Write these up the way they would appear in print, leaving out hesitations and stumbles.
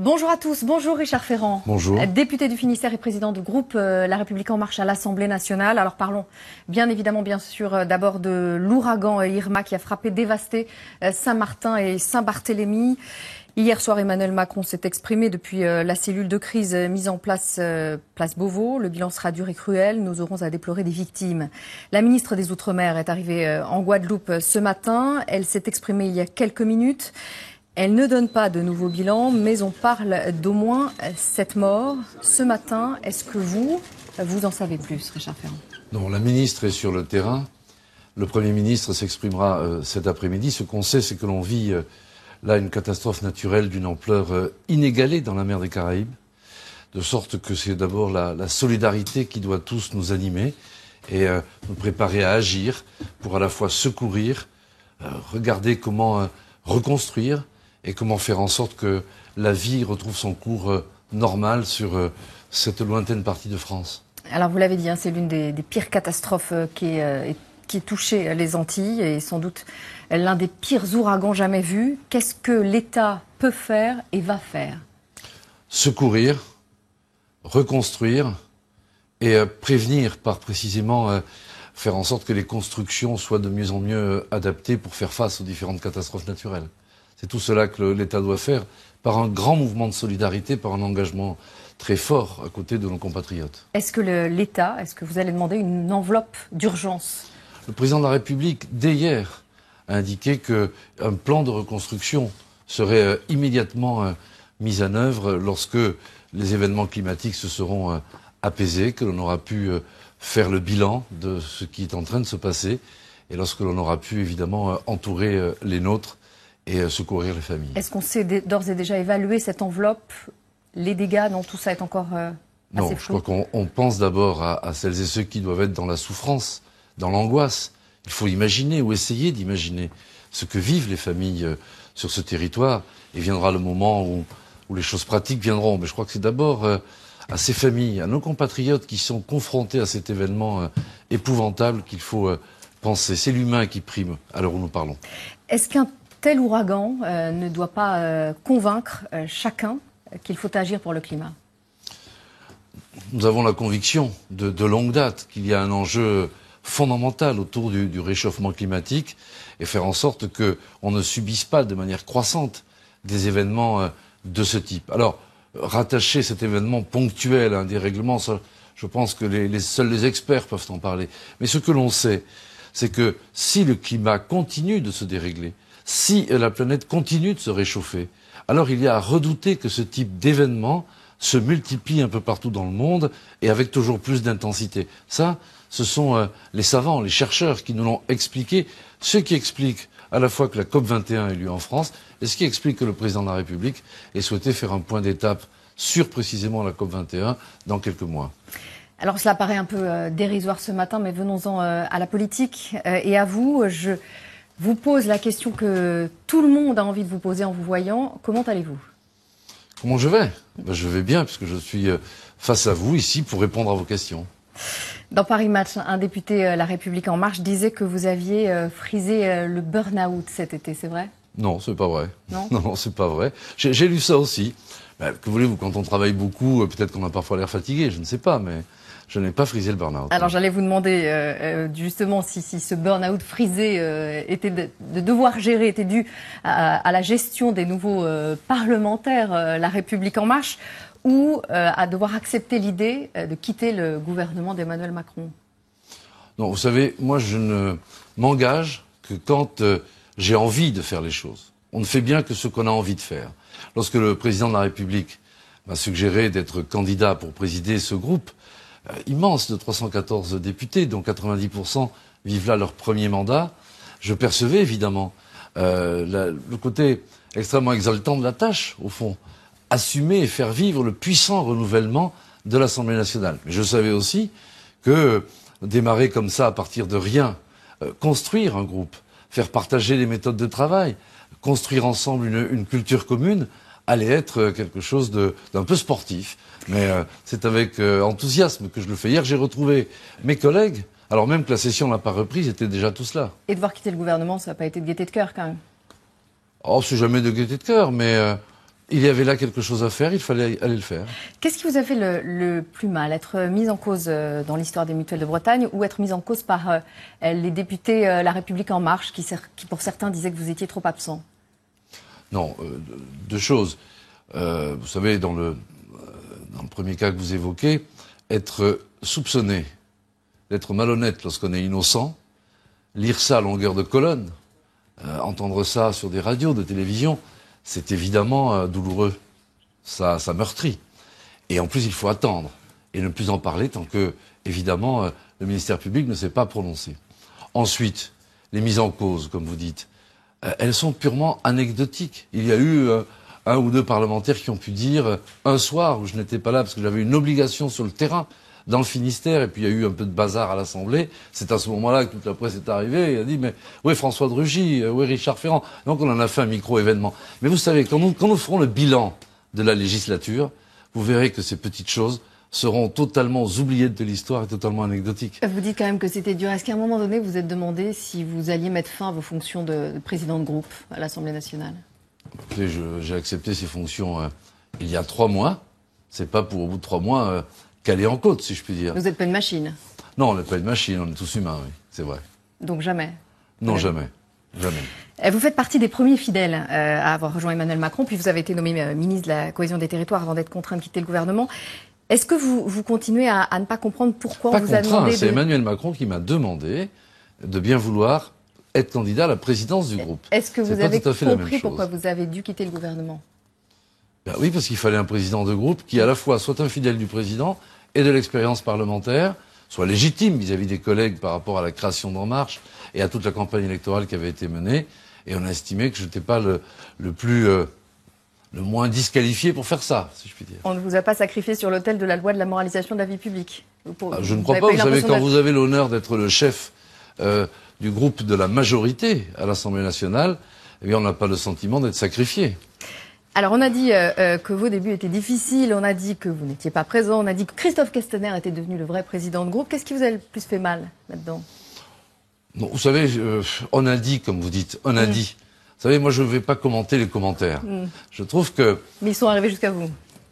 Bonjour à tous, bonjour Richard Ferrand. Bonjour. Député du Finistère et président du groupe La République En Marche à l'Assemblée nationale. Alors parlons bien évidemment, bien sûr, d'abord de l'ouragan Irma qui a frappé, dévasté Saint-Martin et Saint-Barthélemy. Hier soir, Emmanuel Macron s'est exprimé depuis la cellule de crise mise en place place Beauvau. Le bilan sera dur et cruel. Nous aurons à déplorer des victimes. La ministre des Outre-mer est arrivée en Guadeloupe ce matin. Elle s'est exprimée il y a quelques minutes. Elle ne donne pas de nouveau bilan, mais on parle d'au moins 7 morts. Ce matin, est-ce que vous en savez plus, Richard Ferrand? Non, la ministre est sur le terrain. Le Premier ministre s'exprimera cet après-midi. Ce qu'on sait, c'est que l'on vit là une catastrophe naturelle d'une ampleur inégalée dans la mer des Caraïbes. De sorte que c'est d'abord la solidarité qui doit tous nous animer et nous préparer à agir pour à la fois secourir, regarder comment reconstruire, et comment faire en sorte que la vie retrouve son cours normal sur cette lointaine partie de France. Alors vous l'avez dit, c'est l'une des pires catastrophes qui touchait les Antilles et sans doute l'un des pires ouragans jamais vus. Qu'est-ce que l'État peut faire et va faire? Secourir, reconstruire et prévenir par précisément faire en sorte que les constructions soient de mieux en mieux adaptées pour faire face aux différentes catastrophes naturelles. C'est tout cela que l'État doit faire par un grand mouvement de solidarité, par un engagement très fort à côté de nos compatriotes. Est-ce que est-ce que vous allez demander une enveloppe d'urgence? Le président de la République, dès hier, a indiqué qu'un plan de reconstruction serait immédiatement mis en œuvre lorsque les événements climatiques se seront apaisés, que l'on aura pu faire le bilan de ce qui est en train de se passer et lorsque l'on aura pu évidemment entourer les nôtres et secourir les familles. Est-ce qu'on sait d'ores et déjà évaluer cette enveloppe, les dégâts? Non, tout ça est encore assez flou. Je crois qu'on pense d'abord à celles et ceux qui doivent être dans la souffrance, dans l'angoisse. Il faut imaginer ou essayer d'imaginer ce que vivent les familles sur ce territoire. Et viendra le moment où les choses pratiques viendront. Mais je crois que c'est d'abord à ces familles, à nos compatriotes qui sont confrontés à cet événement épouvantable qu'il faut penser. C'est l'humain qui prime à l'heure où nous parlons. Est-ce qu'un tel ouragan ne doit pas convaincre chacun qu'il faut agir pour le climat? Nous avons la conviction de longue date qu'il y a un enjeu fondamental autour du réchauffement climatique et faire en sorte qu'on ne subisse pas de manière croissante des événements de ce type. Alors, rattacher cet événement ponctuel à un dérèglement, ça, je pense que seuls les experts peuvent en parler. Mais ce que l'on sait, c'est que si le climat continue de se dérégler, si la planète continue de se réchauffer, alors il y a à redouter que ce type d'événement se multiplie un peu partout dans le monde et avec toujours plus d'intensité. Ça, ce sont les savants, les chercheurs qui nous l'ont expliqué, ce qui explique à la fois que la COP21 ait lieu en France et ce qui explique que le président de la République ait souhaité faire un point d'étape sur précisément la COP21 dans quelques mois. Alors cela paraît un peu dérisoire ce matin, mais venons-en à la politique et à vous. Je vous pose la question que tout le monde a envie de vous poser en vous voyant. Comment allez-vous? Comment je vais? Je vais bien, puisque je suis face à vous ici pour répondre à vos questions. Dans Paris Match, un député La République En Marche disait que vous aviez frisé le burn-out cet été, c'est vrai? Non, c'est pas vrai. Non, non, c'est pas vrai. J'ai lu ça aussi. Que voulez-vous, quand on travaille beaucoup, peut-être qu'on a parfois l'air fatigué, je ne sais pas, mais je n'ai pas frisé le burn-out. Alors j'allais vous demander justement si ce burn-out frisé était de devoir gérer, était dû à la gestion des nouveaux parlementaires La République En Marche ou à devoir accepter l'idée de quitter le gouvernement d'Emmanuel Macron. Non, vous savez, moi je ne m'engage que quand j'ai envie de faire les choses. On ne fait bien que ce qu'on a envie de faire. Lorsque le président de la République m'a suggéré d'être candidat pour présider ce groupe immense de 314 députés, dont 90% vivent là leur premier mandat, je percevais évidemment le côté extrêmement exaltant de la tâche, au fond. Assumer et faire vivre le puissant renouvellement de l'Assemblée nationale. Mais je savais aussi que démarrer comme ça à partir de rien, construire un groupe, faire partager les méthodes de travail, construire ensemble une culture commune, allait être quelque chose d'un peu sportif. Mais c'est avec enthousiasme que je le fais. Hier, j'ai retrouvé mes collègues, alors même que la session n'a pas repris, c'était déjà tout cela. Et devoir quitter le gouvernement, ça n'a pas été de gaieté de cœur quand même? Oh, c'est jamais de gaieté de cœur, mais Il y avait là quelque chose à faire, il fallait aller le faire. Qu'est-ce qui vous a fait le plus mal? Être mis en cause dans l'histoire des mutuelles de Bretagne ou être mis en cause par les députés La République En Marche qui pour certains disaient que vous étiez trop absent? Non, deux choses. Vous savez, dans le premier cas que vous évoquez, être soupçonné d'être malhonnête lorsqu'on est innocent, lire ça à longueur de colonne, entendre ça sur des radios, de télévision, c'est évidemment douloureux. Ça meurtrit. Et en plus, il faut attendre et ne plus en parler tant que, évidemment, le ministère public ne s'est pas prononcé. Ensuite, les mises en cause, comme vous dites, elles sont purement anecdotiques. Il y a eu un ou deux parlementaires qui ont pu dire, un soir où je n'étais pas là parce que j'avais une obligation sur le terrain, dans le Finistère, et puis il y a eu un peu de bazar à l'Assemblée. C'est à ce moment-là que toute la presse est arrivée et a dit, mais où est François de Rugy, où est Richard Ferrand? Donc on en a fait un micro-événement. Mais vous savez, quand nous ferons le bilan de la législature, vous verrez que ces petites choses seront totalement oubliées de l'histoire et totalement anecdotiques. Vous dites quand même que c'était dur. Est-ce qu'à un moment donné, vous vous êtes demandé si vous alliez mettre fin à vos fonctions de président de groupe à l'Assemblée nationale? Écoutez, j'ai accepté ces fonctions il y a 3 mois. C'est pas pour, au bout de 3 mois, caler en côte, si je puis dire. Vous n'êtes pas une machine? Non, on n'est pas une machine, on est tous humains, oui, c'est vrai. Donc jamais? Non, jamais. Jamais. Vous faites partie des premiers fidèles à avoir rejoint Emmanuel Macron, puis vous avez été nommé ministre de la Cohésion des Territoires avant d'être contraint de quitter le gouvernement. Est-ce que vous continuez à ne pas comprendre pourquoi on vous a demandé c'est Emmanuel Macron qui m'a demandé de bien vouloir être candidat à la présidence du groupe. Est-ce que vous avez compris pourquoi vous avez dû quitter le gouvernement? Ben oui, parce qu'il fallait un président de groupe qui à la fois soit un fidèle du président et de l'expérience parlementaire, soit légitime vis-à-vis des collègues par rapport à la création d'En Marche et à toute la campagne électorale qui avait été menée. Et on a estimé que je n'étais pas le moins disqualifié pour faire ça, si je puis dire. On ne vous a pas sacrifié sur l'autel de la loi de la moralisation de la vie publique? Je ne crois pas. Vous savez, quand vous avez l'honneur d'être le chef du groupe de la majorité à l'Assemblée nationale, eh bien, on n'a pas le sentiment d'être sacrifié. Alors, on a dit que vos débuts étaient difficiles, on a dit que vous n'étiez pas présent, on a dit que Christophe Castaner était devenu le vrai président de groupe. Qu'est-ce qui vous a le plus fait mal là-dedans? Non, vous savez, on a dit, comme vous dites, on a dit. Vous savez, moi, je ne vais pas commenter les commentaires. Je trouve que... Mais ils sont arrivés jusqu'à vous?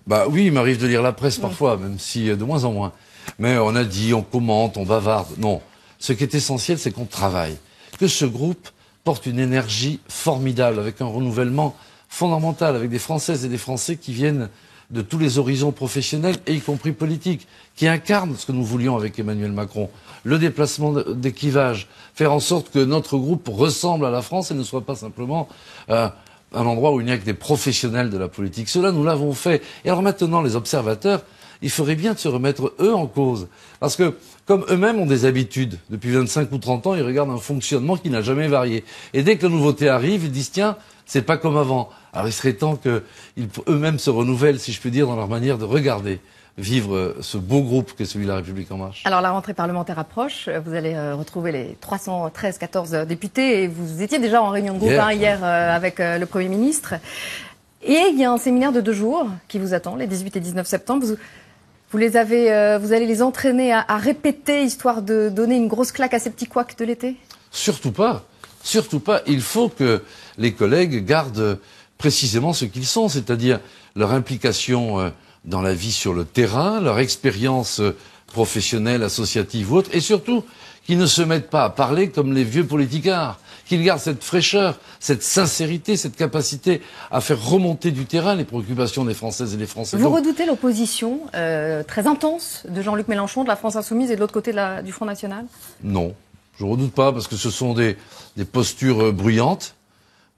Bah oui, il m'arrive de lire la presse parfois, même si de moins en moins. Mais on a dit, on commente, on bavarde. Non. Ce qui est essentiel, c'est qu'on travaille. Que ce groupe porte une énergie formidable, avec un renouvellement fondamental, avec des Françaises et des Français qui viennent de tous les horizons professionnels, et y compris politiques, qui incarnent ce que nous voulions avec Emmanuel Macron. Le déplacement des clivages, faire en sorte que notre groupe ressemble à la France et ne soit pas simplement un endroit où il n'y a que des professionnels de la politique. Cela, nous l'avons fait. Et alors maintenant, les observateurs, il ferait bien de se remettre eux en cause. Parce que, comme eux-mêmes ont des habitudes, depuis 25 ou 30 ans, ils regardent un fonctionnement qui n'a jamais varié. Et dès que la nouveauté arrive, ils disent, tiens, c'est pas comme avant. Alors il serait temps qu'ils eux-mêmes se renouvellent, si je puis dire, dans leur manière de regarder, vivre ce beau groupe qu'est celui de La République En Marche. Alors la rentrée parlementaire approche, vous allez retrouver les 313-14 députés, et vous étiez déjà en réunion de groupe hier avec le Premier ministre. Et il y a un séminaire de 2 jours qui vous attend, les 18 et 19 septembre. Vous allez les entraîner à répéter, histoire de donner une grosse claque à ces petits couacs de l'été? Surtout pas. Surtout pas. Il faut que les collègues gardent précisément ce qu'ils sont, c'est-à-dire leur implication dans la vie sur le terrain, leur expérience professionnelle, associative ou autre, et surtout qu'ils ne se mettent pas à parler comme les vieux politicards, qu'ils gardent cette fraîcheur, cette sincérité, cette capacité à faire remonter du terrain les préoccupations des Françaises et des Français. Vous redoutez l'opposition très intense de Jean-Luc Mélenchon, de la France Insoumise, et de l'autre côté du Front National? Non, je ne redoute pas, parce que ce sont des postures bruyantes.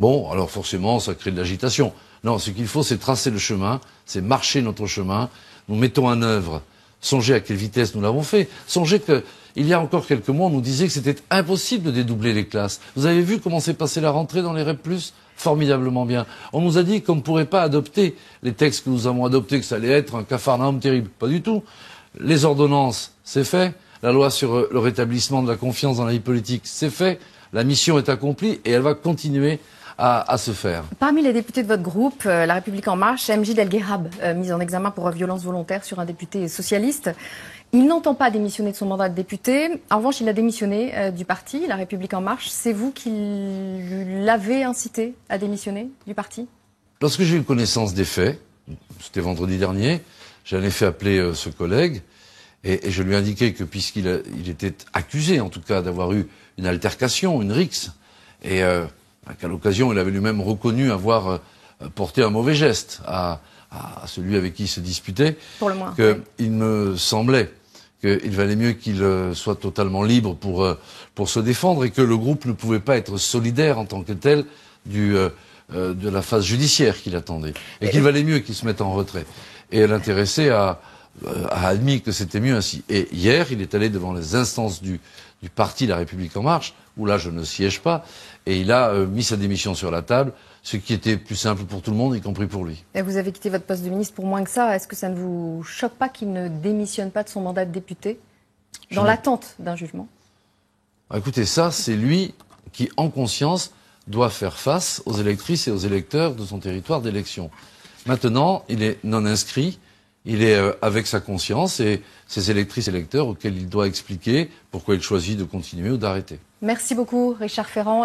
Bon, alors forcément, ça crée de l'agitation. Non, ce qu'il faut, c'est tracer le chemin, c'est marcher notre chemin. Nous mettons en œuvre. Songez à quelle vitesse nous l'avons fait. Songez qu'il y a encore quelques mois, on nous disait que c'était impossible de dédoubler les classes. Vous avez vu comment s'est passée la rentrée dans les REP+? Formidablement bien. On nous a dit qu'on ne pourrait pas adopter les textes que nous avons adoptés, que ça allait être un capharnaüm terrible. Pas du tout. Les ordonnances, c'est fait. La loi sur le rétablissement de la confiance dans la vie politique, c'est fait. La mission est accomplie et elle va continuer à se faire. Parmi les députés de votre groupe, La République En Marche, M. Gilles Elguerab, mis en examen pour violence volontaire sur un député socialiste. Il n'entend pas démissionner de son mandat de député. En revanche, il a démissionné du parti, La République En Marche. C'est vous qui l'avez incité à démissionner du parti? lorsque j'ai eu connaissance des faits, c'était vendredi dernier, j'en ai fait appeler ce collègue et je lui ai indiqué que puisqu'il était accusé, en tout cas, d'avoir eu une altercation, une rixe, et qu'à l'occasion, il avait lui-même reconnu avoir porté un mauvais geste à celui avec qui il se disputait, pour le moins, qu'il me semblait qu'il valait mieux qu'il soit totalement libre pour se défendre et que le groupe ne pouvait pas être solidaire en tant que tel de la phase judiciaire qu'il attendait. Et qu'il valait mieux qu'il se mette en retrait. Et l'intéressé a admis que c'était mieux ainsi. Et hier, il est allé devant les instances du parti La République En Marche, où là je ne siège pas, et il a mis sa démission sur la table, ce qui était plus simple pour tout le monde, y compris pour lui. Et vous avez quitté votre poste de ministre pour moins que ça. Est-ce que ça ne vous choque pas qu'il ne démissionne pas de son mandat de député dans l'attente d'un jugement? Écoutez, ça, c'est lui qui, en conscience, doit faire face aux électrices et aux électeurs de son territoire d'élection. Maintenant, il est non inscrit, il est avec sa conscience et ses électrices et électeurs auxquels il doit expliquer pourquoi il choisit de continuer ou d'arrêter. Merci beaucoup, Richard Ferrand.